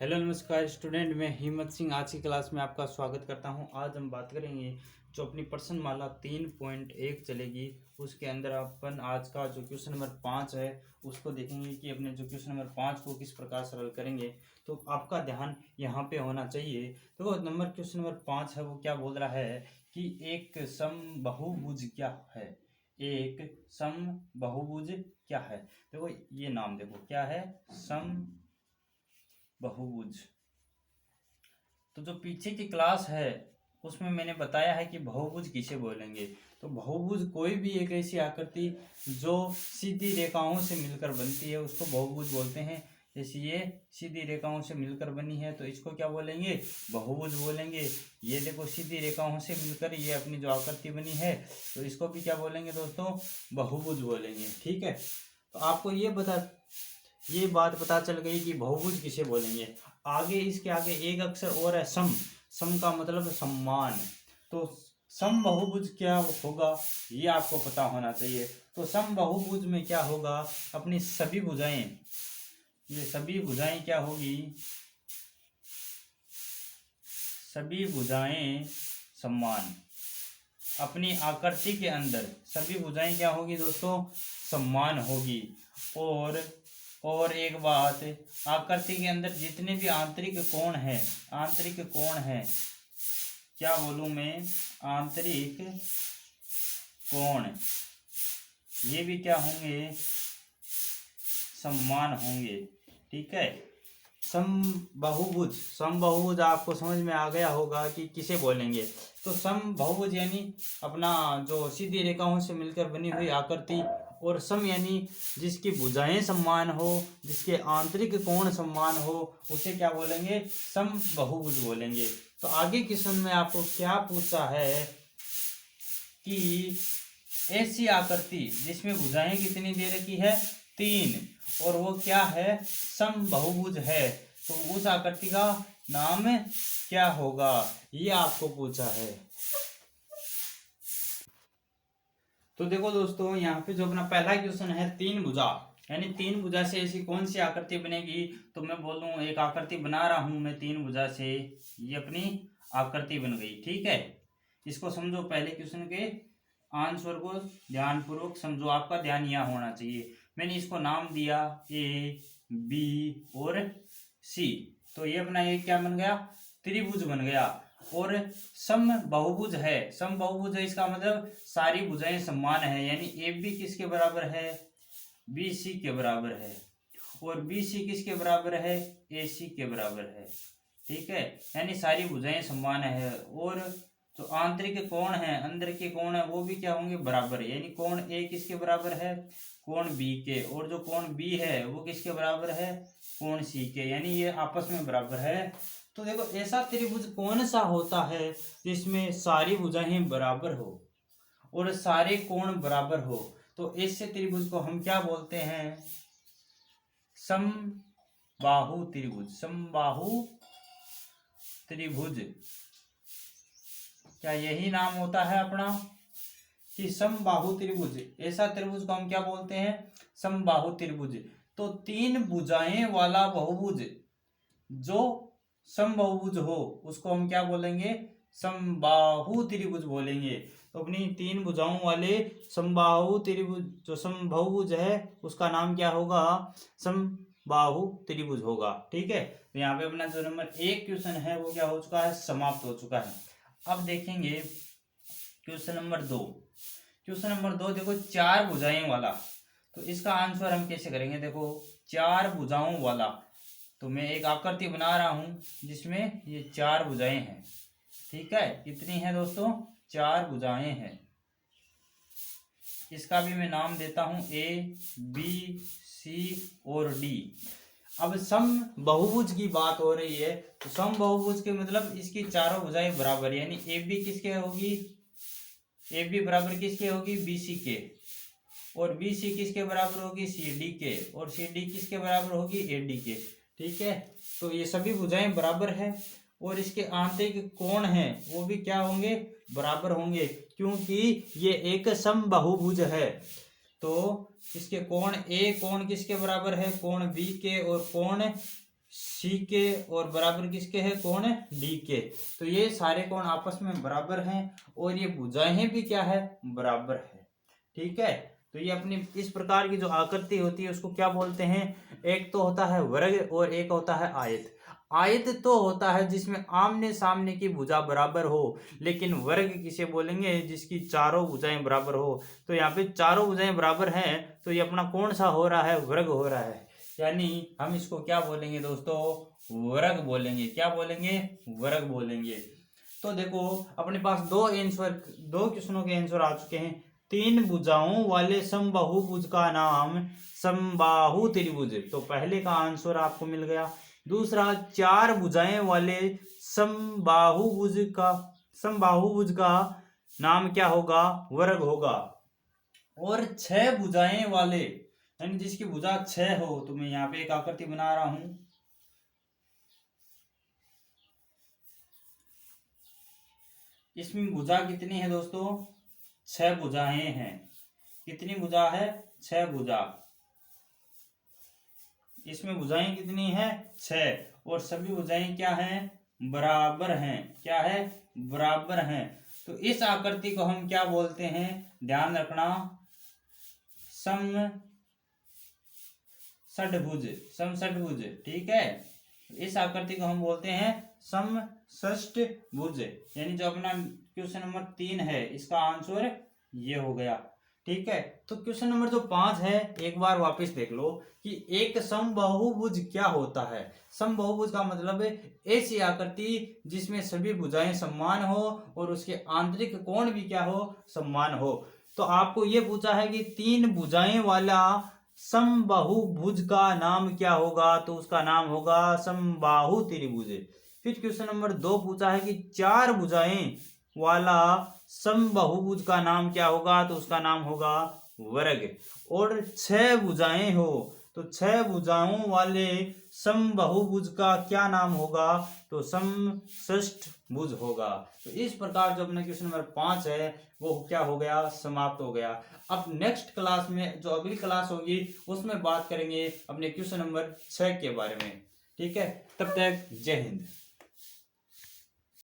Hello नमस्कार student, मैं हिम्मत सिंह आज की क्लास में आपका स्वागत करता हूं। आज हम बात करेंगे जो अपनी प्रश्नमाला 3.1 चलेगी उसके अंदर अपन आज का जो क्वेश्चन नंबर 5 है उसको देखेंगे कि अपने जो क्वेश्चन नंबर 5 को किस प्रकार से हल करेंगे। तो आपका ध्यान यहाँ पे होना चाहिए। तो क्वेश्चन नंबर 5 है वो क्या बोल रहा है कि एक समबाहुभुज क्या है। एक समबाहुभुज क्या है। देखो ये नाम देखो क्या है, बहुभुज। तो जो पीछे की क्लास है उसमें मैंने बताया है कि बहुभुज किसे बोलेंगे। तो बहुभुज कोई भी एक ऐसी आकृति जो सीधी रेखाओं से मिलकर बनती है उसको बहुभुज बोलते हैं। जैसे ये सीधी रेखाओं से मिलकर बनी है तो इसको क्या बोलेंगे, बहुभुज बोलेंगे। ये देखो सीधी रेखाओं से मिलकर ये अपनी जो आकृति बनी है तो इसको भी क्या बोलेंगे दोस्तों, बहुभुज बोलेंगे। ठीक है, तो आपको ये बात पता चल गई कि बहुभुज किसे बोलेंगे। आगे इसके आगे एक अक्षर और है, सम। सम का मतलब सम्मान। तो सम बहुभुज क्या होगा ये आपको पता होना चाहिए। तो सम बहुभुज में क्या होगा, अपनी सभी भुजाएं, ये सभी भुजाएं क्या होगी, सभी भुजाएं समान। अपनी आकृति के अंदर सभी भुजाएं क्या होगी दोस्तों, समान होगी। और एक बात, आकृति के अंदर जितने भी आंतरिक कोण हैं, क्या बोलूं मैं, आंतरिक कोण, ये भी क्या होंगे, समान होंगे। ठीक है, समबाहुभुज आपको समझ में आ गया होगा कि किसे बोलेंगे। तो समबाहुभुज यानी अपना जो सीधी रेखाओं से मिलकर बनी हुई आकृति, और सम यानी जिसकी भुजाएं समान हो, जिसके आंतरिक कोण समान हो, उसे क्या बोलेंगे, समबाहुभुज बोलेंगे। तो आगे क्वेश्चन में आपको क्या पूछा है कि ऐसी आकृति जिसमें भुजाएं कितनी दे रखी है, 3, और वो क्या है, समबाहुभुज है, तो उस आकृति का नाम क्या होगा, ये आपको पूछा है। तो देखो दोस्तों, यहाँ पे जो अपना पहला क्वेश्चन है, 3 भुजा, यानी 3 भुजा से ऐसी कौन सी आकृति बनेगी। तो मैं बोल दूं एक आकृति बना रहा हूं मैं 3 भुजा से, ये अपनी आकृति बन गई। ठीक है, इसको समझो, पहले क्वेश्चन के आंसर को ध्यानपूर्वक समझो, आपका ध्यान यहाँ होना चाहिए। मैंने इसको नाम दिया ए, बी और सी। तो ये अपना एक क्या बन गया, त्रिभुज बन गया। और समबाहुभुज है, इसका मतलब सारी भुजाएं समान है, यानी ए बी किसके बराबर है, बी सी के बराबर है, और बी सी किसके बराबर है, ए सी के बराबर है। ठीक है, यानी सारी भुजाएं समान है। और जो आंतरिक कोण है, अंदर के कोण है, वो भी क्या होंगे, बराबर है। यानी कोण ए किसके बराबर है, कोण बी के, और जो कोण बी है वो किसके बराबर है, कोण सी के, यानी ये आपस में बराबर है। तो देखो, ऐसा त्रिभुज कौन सा होता है जिसमें सारी भुजाएं बराबर हो और सारे कोण बराबर हो। तो ऐसे त्रिभुज को हम क्या बोलते हैं, समबाहु त्रिभुज। समबाहु त्रिभुज, क्या यही नाम होता है अपना कि समबाहु त्रिभुज। ऐसा त्रिभुज को हम क्या बोलते हैं, समबाहु त्रिभुज। तो 3 भुजाएं वाला बहुभुज जो समबाहुभुज हो उसको हम क्या बोलेंगे, समबाहु त्रिभुज बोलेंगे। तो अपनी 3 भुजाओं वाले समबाहु त्रिभुज, जो समबाहुभुज है उसका नाम क्या होगा, समबाहु त्रिभुज होगा। ठीक है, तो यहाँ पे अपना जो नंबर 1 क्वेश्चन है वो क्या हो चुका है, समाप्त हो चुका है। अब देखेंगे क्वेश्चन नंबर 2। क्वेश्चन नंबर 2 देखो, 4 भुजाएं वाला। तो इसका आंसर हम कैसे करेंगे, देखो 4 भुजाओं वाला। तो मैं एक आकृति बना रहा हूं जिसमें ये 4 भुजाएं हैं। ठीक है, कितनी है दोस्तों, 4 भुजाएं हैं। इसका भी मैं नाम देता हूं ए, बी, सी और डी। अब सम बहुभुज की बात हो रही है, तो सम बहुभुज के मतलब इसकी चारों भुजाएं बराबर, यानी ए बी किसके होगी, ए बी बराबर किसके होगी, बी सी के, और बी सी किसके बराबर होगी, सी डी के, और सी डी किसके बराबर होगी, ए डी के। ठीक है, तो ये सभी भुजाएं बराबर है, और इसके आंतरिक कोण हैं वो भी क्या होंगे, बराबर होंगे, क्योंकि ये एक समबाहुभुज है। तो इसके कोण ए, कोण किसके बराबर है, कोण बी के, और कोण सी के और बराबर किसके है, कोण डी के। तो ये सारे कोण आपस में बराबर हैं और ये भुजाएं भी क्या है, बराबर है। ठीक है, तो ये अपनी इस प्रकार की जो आकृति होती है उसको क्या बोलते हैं, एक तो होता है वर्ग और एक होता है आयत। आयत तो होता है जिसमें आमने सामने की भुजा बराबर हो, लेकिन वर्ग किसे बोलेंगे, जिसकी चारों भुजाएं बराबर हो। तो यहाँ पे चारों भुजाएं बराबर हैं तो ये अपना कौन सा हो रहा है, वर्ग हो रहा है। यानी हम इसको क्या बोलेंगे दोस्तों, वर्ग बोलेंगे। क्या बोलेंगे, वर्ग बोलेंगे। तो देखो अपने पास दो क्वेश्चनों के आंसर आ चुके हैं। तीन भुजाओं वाले समबाहुभुज का नाम समबाहु त्रिभुज, तो पहले का आंसर आपको मिल गया। दूसरा, चार भुजाएं वाले समबाहुभुज का नाम क्या होगा, वर्ग होगा। और छह भुजाएं वाले, यानी जिसकी भुजा 6 हो, तो मैं यहाँ पे एक आकृति बना रहा हूं। इसमें भुजा कितनी है दोस्तों, 6 भुजाएं हैं। कितनी भुजा है, 6 भुजा। इसमें भुजाएं कितनी है, 6, और सभी भुजाएं क्या हैं, बराबर हैं। क्या है, बराबर हैं। तो इस आकृति को हम क्या बोलते हैं, ध्यान रखना, समषष्ठभुज। ठीक है, इस आकृति को हम बोलते हैं समषष्ठभुज। यानी जो अपना क्वेश्चन नंबर 3 है इसका आंसर ये हो गया। ठीक है, तो क्वेश्चन नंबर जो 5 है, एक बार वापस देख लो कि एक समबाहुभुज क्या होता है। समबाहुभुज का मतलब है ऐसी आकृति जिसमें सभी भुजाएं समान हो और उसके आंतरिक कोण भी क्या हो, समान हो। तो आपको ये पूछा है कि तीन भुजाएं वाला समबाहुभुज का नाम क्या होगा, तो उसका नाम होगा समबाहु त्रिभुज। फिर क्वेश्चन नंबर 2 पूछा है कि चार भुजाएं वाला समबाहुभुज का नाम क्या होगा, तो उसका नाम होगा वर्ग। और 6 भुजाएं हो तो 6 भुजाओं वाले समबाहुभुज का क्या नाम होगा, तो समषष्ठभुज होगा। तो इस प्रकार जो अपना क्वेश्चन नंबर 5 है वो क्या हो गया, समाप्त हो गया। अब नेक्स्ट क्लास में, जो अगली क्लास होगी, उसमें बात करेंगे अपने क्वेश्चन नंबर 6 के बारे में। ठीक है, तब तक जय हिंद।